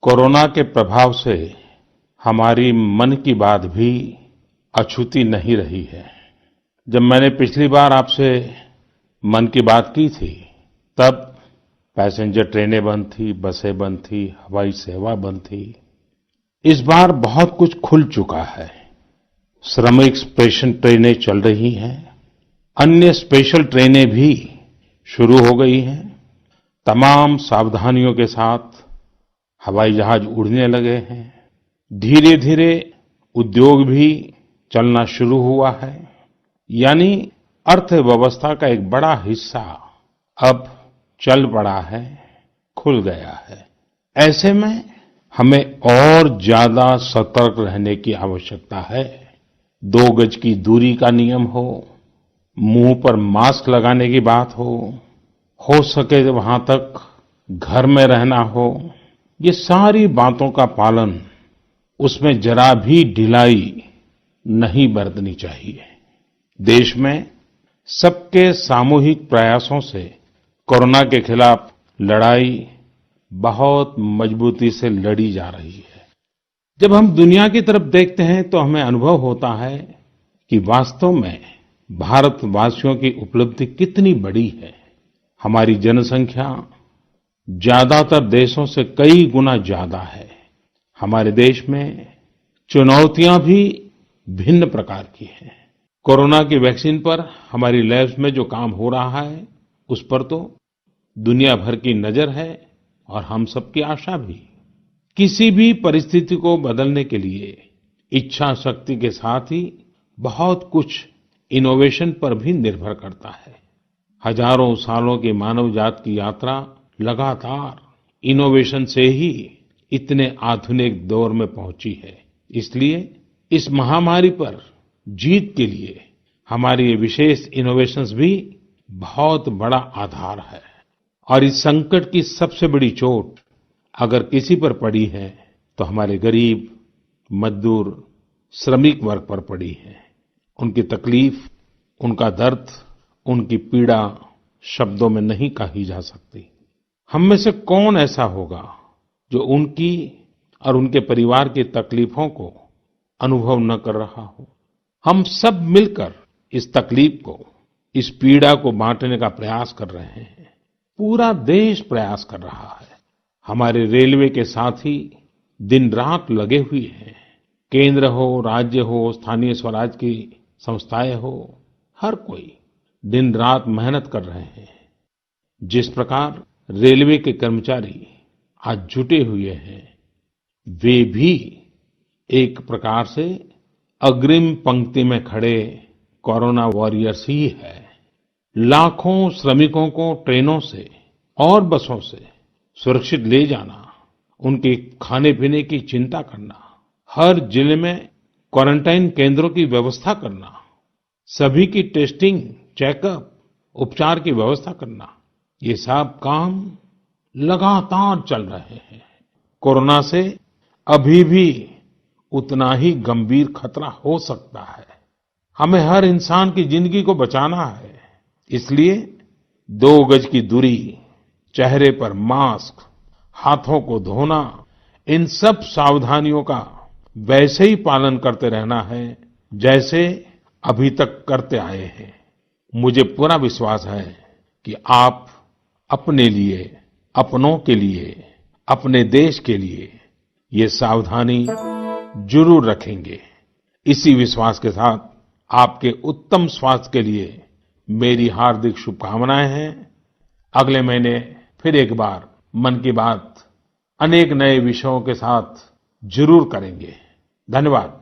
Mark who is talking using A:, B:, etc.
A: Corona के प्रभाव से हमारी मन की बात भी अछूती नहीं रही है। जब मैंने पिछली बार आपसे मन की बात की थी, तब पैसेंजर ट्रेनें बंद थी, बसें बंद थी, हवाई सेवा बंद थी। इस बार बहुत कुछ खुल चुका है। श्रमिक स्पेशल ट्रेनें चल रही हैं, अन्य स्पेशल ट्रेनें भी शुरू हो गई हैं। तमाम सावधानियों के साथ हवाई जहाज उड़ने लगे हैं। धीरे धीरे उद्योग भी चलना शुरू हुआ है। यानी अर्थव्यवस्था का एक बड़ा हिस्सा अब चल पड़ा है, खुल गया है। ऐसे में हमें और ज्यादा सतर्क रहने की आवश्यकता है। 2 गज की दूरी का नियम हो, मुंह पर मास्क लगाने की बात हो सके वहां तक घर में रहना हो, ये सारी बातों का पालन, उसमें जरा भी ढिलाई नहीं बरतनी चाहिए। देश में सबके सामूहिक प्रयासों से कोरोना के खिलाफ लड़ाई बहुत मजबूती से लड़ी जा रही है। जब हम दुनिया की तरफ देखते हैं तो हमें अनुभव होता है कि वास्तव में भारतवासियों की उपलब्धि कितनी बड़ी है। हमारी जनसंख्या ज्यादातर देशों से कई गुना ज्यादा है। हमारे देश में चुनौतियां भी भिन्न प्रकार की हैं। कोरोना की वैक्सीन पर हमारी लैब्स में जो काम हो रहा है, उस पर तो दुनिया भर की नजर है और हम सबकी आशा भी। किसी भी परिस्थिति को बदलने के लिए इच्छा शक्ति के साथ ही बहुत कुछ इनोवेशन पर भी निर्भर करता है। हजारों सालों की मानव जात की यात्रा लगातार इनोवेशन से ही इतने आधुनिक दौर में पहुंची है। इसलिए इस महामारी पर जीत के लिए हमारी ये विशेष इनोवेशंस भी बहुत बड़ा आधार है। और इस संकट की सबसे बड़ी चोट अगर किसी पर पड़ी है तो हमारे गरीब, मजदूर, श्रमिक वर्ग पर पड़ी है। उनकी तकलीफ, उनका दर्द, उनकी पीड़ा शब्दों में नहीं कही जा सकती। हम में से कौन ऐसा होगा जो उनकी और उनके परिवार की तकलीफों को अनुभव न कर रहा हो। हम सब मिलकर इस तकलीफ को, इस पीड़ा को बांटने का प्रयास कर रहे हैं। पूरा देश प्रयास कर रहा है। हमारे रेलवे के साथी दिन रात लगे हुए हैं। केंद्र हो, राज्य हो, स्थानीय स्वराज की संस्थाएं हो, हर कोई दिन रात मेहनत कर रहे हैं। जिस प्रकार रेलवे के कर्मचारी आज जुटे हुए हैं, वे भी एक प्रकार से अग्रिम पंक्ति में खड़े कोरोना वॉरियर्स ही है। लाखों श्रमिकों को ट्रेनों से और बसों से सुरक्षित ले जाना, उनके खाने पीने की चिंता करना, हर जिले में क्वारंटाइन केंद्रों की व्यवस्था करना, सभी की टेस्टिंग, चेकअप, उपचार की व्यवस्था करना, ये सब काम लगातार चल रहे हैं। कोरोना से अभी भी उतना ही गंभीर खतरा हो सकता है। हमें हर इंसान की जिंदगी को बचाना है। इसलिए 2 गज की दूरी, चेहरे पर मास्क, हाथों को धोना, इन सब सावधानियों का वैसे ही पालन करते रहना है जैसे अभी तक करते आए हैं। मुझे पूरा विश्वास है कि आप अपने लिए, अपनों के लिए, अपने देश के लिए ये सावधानी जरूर रखेंगे। इसी विश्वास के साथ आपके उत्तम स्वास्थ्य के लिए मेरी हार्दिक शुभकामनाएं हैं। अगले महीने फिर एक बार मन की बात अनेक नए विषयों के साथ जरूर करेंगे। धन्यवाद।